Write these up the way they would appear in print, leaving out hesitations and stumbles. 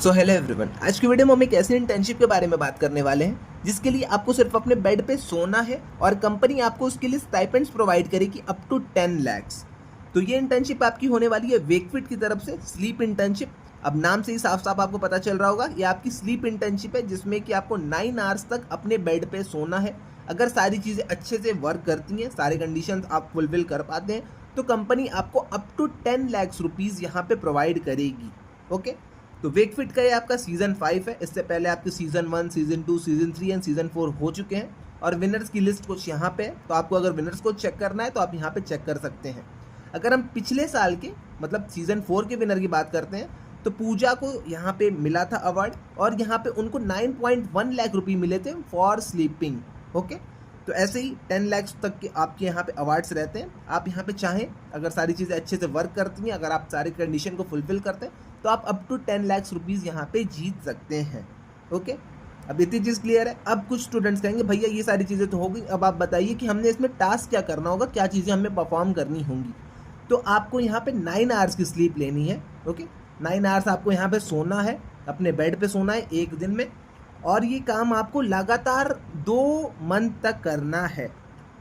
So hello everyone, आज की video में हम एक ऐसी इंटर्नशिप के बारे में बात करने वाले हैं जिसके लिए आपको सिर्फ अपने बेड पे सोना है और कंपनी आपको उसके लिए स्टाइपेंड्स प्रोवाइड करेगी अप टू 10 lakhs। तो ये इंटर्नशिप आपकी होने वाली है वेकफिट की तरफ से स्लीप इंटर्नशिप। अब नाम से ही साफ साफ आपको पता चल रहा होगा, ये आपकी स्लीप इंटर्नशिप है जिसमें कि आपको 9 आवर्स तक अपने बेड पे सोना है। अगर सारी चीज़ें अच्छे से वर्क करती हैं, सारे कंडीशन आप फुलफिल कर पाते हैं, तो कंपनी आपको अप टू 10 lakhs रुपीज़ यहाँ पे प्रोवाइड करेगी। ओके, तो वेकफिट का ये आपका सीजन 5 है। इससे पहले आपके season 1, season 2, season 3 and season 4 हो चुके हैं और विनर्स की लिस्ट कुछ यहाँ पे है। तो आपको अगर विनर्स को चेक करना है तो आप यहाँ पे चेक कर सकते हैं। अगर हम पिछले साल के मतलब सीजन 4 के विनर की बात करते हैं तो पूजा को यहाँ पे मिला था अवार्ड और यहाँ पे उनको 9.1 लाख रुपये मिले थे फॉर स्लीपिंग। ओके, तो ऐसे ही 10 lakhs तक के आपके यहाँ पे अवार्ड्स रहते हैं। आप यहाँ पे चाहें, अगर सारी चीज़ें अच्छे से वर्क करती हैं, अगर आप सारी कंडीशन को फुलफिल करते हैं, तो आप अप टू 10 lakhs रुपीज़ यहाँ पे जीत सकते हैं। ओके, अब इतनी चीज़ क्लियर है। अब कुछ स्टूडेंट्स कहेंगे भैया ये सारी चीज़ें तो हो गई, अब आप बताइए कि हमने इसमें टास्क क्या करना होगा, क्या चीज़ें हमें परफॉर्म करनी होंगी। तो आपको यहाँ पे 9 आवर्स की स्लीप लेनी है। ओके, 9 आवर्स आपको यहाँ पे सोना है, अपने बेड पे सोना है एक दिन में, और ये काम आपको लगातार 2 मंथ तक करना है।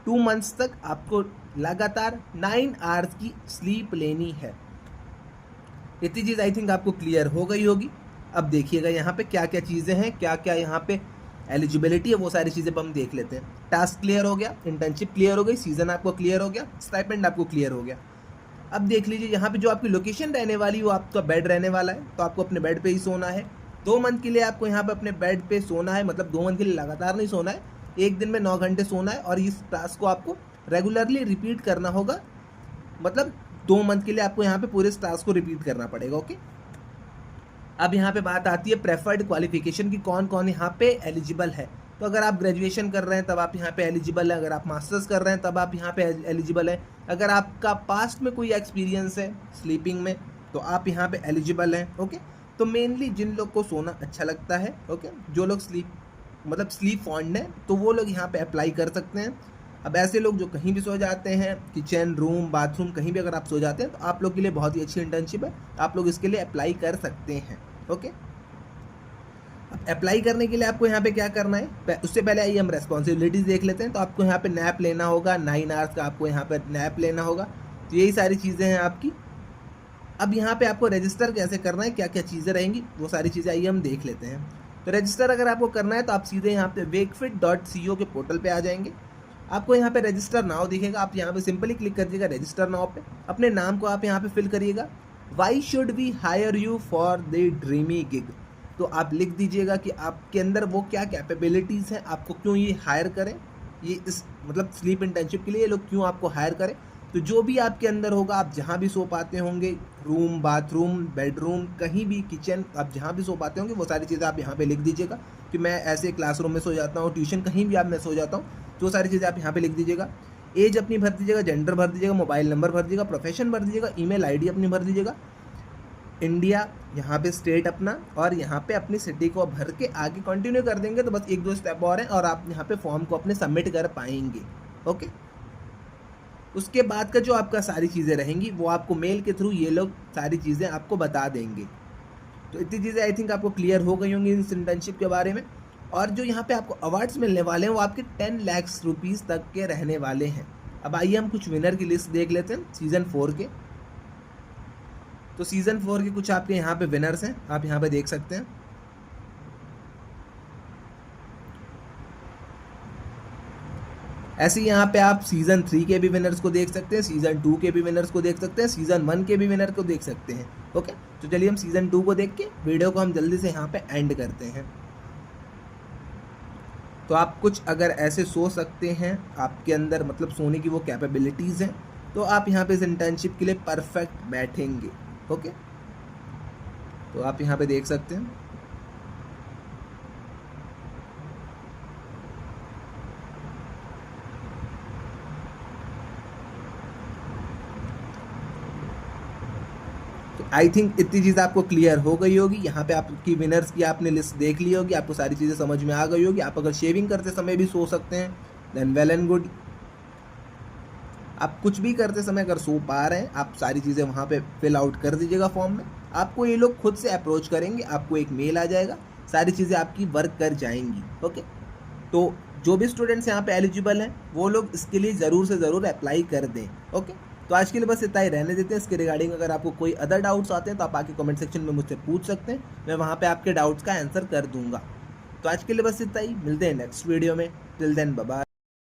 2 मंथ्स तक आपको लगातार 9 आवर्स की स्लीप लेनी है। इतनी चीज़ आई थिंक आपको क्लियर हो गई होगी। अब देखिएगा यहाँ पे क्या क्या चीज़ें हैं, क्या क्या यहाँ पे एलिजिबिलिटी है, वो सारी चीज़ें हम देख लेते हैं। टास्क क्लियर हो गया, इंटर्नशिप क्लियर हो गई, सीजन आपको क्लियर हो गया, स्टाइपेंड आपको क्लियर हो गया। अब देख लीजिए यहाँ पे जो आपकी लोकेशन रहने वाली वो आपका बेड रहने वाला है, तो आपको अपने बेड पे ही सोना है। 2 मंथ के लिए आपको यहाँ पे अपने बेड पे सोना है, मतलब 2 मंथ के लिए लगातार नहीं सोना है, एक दिन में 9 घंटे सोना है और इस टास्क को आपको रेगुलरली रिपीट करना होगा। मतलब 2 मंथ के लिए आपको यहाँ पे पूरे टास्क को रिपीट करना पड़ेगा। ओके, अब यहाँ पे बात आती है प्रेफर्ड क्वालिफिकेशन की, कौन कौन यहाँ पे एलिजिबल है। तो अगर आप ग्रेजुएशन कर रहे हैं तब आप यहाँ पे एलिजिबल है, अगर आप मास्टर्स कर रहे हैं तब आप यहाँ पे एलिजिबल है, अगर आपका पास्ट में कोई एक्सपीरियंस है स्लीपिंग में तो आप यहाँ पे एलिजिबल हैं। ओके, तो मेनली जिन लोग को सोना अच्छा लगता है, ओके, जो लोग स्लीप फॉन्ड है, तो वो लोग यहाँ पे अप्लाई कर सकते हैं। अब ऐसे लोग जो कहीं भी सो जाते हैं, किचन, रूम, बाथरूम, कहीं भी अगर आप सो जाते हैं, तो आप लोग के लिए बहुत ही अच्छी इंटर्नशिप है, आप लोग इसके लिए अप्लाई कर सकते हैं। ओके, अब अप्लाई करने के लिए आपको यहाँ पे क्या करना है, उससे पहले आइए हम रेस्पॉन्सिबिलिटीज़ देख लेते हैं। तो आपको यहाँ पे नैप लेना होगा, 9 आवर्स का आपको यहाँ पे नैप लेना होगा। तो यही सारी चीज़ें हैं आपकी। अब यहाँ पे आपको रजिस्टर कैसे करना है, क्या क्या चीज़ें रहेंगी, वो सारी चीज़ें आइए हम देख लेते हैं। तो रजिस्टर अगर आपको करना है तो आप सीधे यहाँ पे wakefit.co के पोर्टल पे आ जाएंगे। आपको यहाँ पे रजिस्टर नाउ दिखेगा, आप यहाँ पे सिंपली क्लिक करिएगा रजिस्टर नाउ पे। अपने नाम को आप यहाँ पे फिल करिएगा। Why should we hire you for the dreamy gig, तो आप लिख दीजिएगा कि आपके अंदर वो क्या कैपेबिलिटीज़ हैं, आपको क्यों ये हायर करें, ये इस मतलब स्लीप इंटर्नशिप के लिए ये लोग क्यों आपको हायर करें। तो जो भी आपके अंदर होगा, आप जहाँ भी सो पाते होंगे, रूम, बाथरूम, बेडरूम, कहीं भी, किचन, आप जहाँ भी सो पाते होंगे वो सारी चीज़ें आप यहाँ पे लिख दीजिएगा कि मैं ऐसे क्लासरूम में सो जाता हूँ, ट्यूशन कहीं भी आप मैं सो जाता हूँ, तो सारी चीज़ें आप यहाँ पे लिख दीजिएगा। एज अपनी भर दीजिएगा, जेंडर भर दीजिएगा, मोबाइल नंबर भर दीजिएगा, प्रोफेशन भर दीजिएगा, ईमेल आईडी अपनी भर दीजिएगा, इंडिया यहाँ पे स्टेट अपना, और यहाँ पे अपनी सिटी को भर के आगे कंटिन्यू कर देंगे। तो बस 1-2 स्टेप और हैं और आप यहाँ पे फॉर्म को अपने सबमिट कर पाएंगे। ओके, उसके बाद का जो आपका सारी चीज़ें रहेंगी वो आपको मेल के थ्रू ये लोग सारी चीज़ें आपको बता देंगे। तो इतनी चीज़ें आई थिंक आपको क्लियर हो गई होंगी इस इंटर्नशिप के बारे में। और जो यहाँ पे आपको अवार्ड्स मिलने वाले हैं वो आपके 10 lakhs रुपीज़ तक के रहने वाले हैं। अब आइए हम कुछ विनर की लिस्ट देख लेते हैं सीज़न 4 के। तो सीज़न 4 के कुछ आपके यहाँ पे विनर्स हैं, आप यहाँ पे देख सकते हैं। ऐसे ही यहाँ पे आप सीज़न 3 के भी विनर्स को देख सकते हैं, सीज़न 2 के भी विनर्स को देख सकते हैं, सीज़न 1 के भी विनर को देख सकते हैं। ओके, तो चलिए हम सीज़न 2 को देख के वीडियो को हम जल्दी से यहाँ पे एंड करते हैं। तो आप कुछ अगर ऐसे सो सकते हैं, आपके अंदर मतलब सोने की वो कैपेबिलिटीज़ हैं, तो आप यहाँ पे इस इंटर्नशिप के लिए परफेक्ट बैठेंगे। ओके, तो आप यहाँ पे देख सकते हैं। आई थिंक इतनी चीज़ आपको क्लियर हो गई होगी। यहाँ पे आपकी विनर्स की आपने लिस्ट देख ली होगी, आपको सारी चीज़ें समझ में आ गई होगी। आप अगर शेविंग करते समय भी सो सकते हैं देन वेल एंड गुड। आप कुछ भी करते समय अगर सो पा रहे हैं, आप सारी चीज़ें वहाँ पे फिल आउट कर दीजिएगा फॉर्म में, आपको ये लोग खुद से अप्रोच करेंगे, आपको एक मेल आ जाएगा, सारी चीज़ें आपकी वर्क कर जाएंगी। ओके, तो जो भी स्टूडेंट्स यहाँ पे एलिजिबल हैं वो लोग इसके लिए ज़रूर से ज़रूर अप्लाई कर दें। ओके, तो आज के लिए बस इतना ही रहने देते हैं। इसके रिगार्डिंग अगर आपको कोई अदर डाउट्स आते हैं तो आप आके कमेंट सेक्शन में मुझसे पूछ सकते हैं, मैं वहाँ पे आपके डाउट्स का आंसर कर दूंगा। तो आज के लिए बस इतना ही, मिलते हैं नेक्स्ट वीडियो में। Till then bye bye.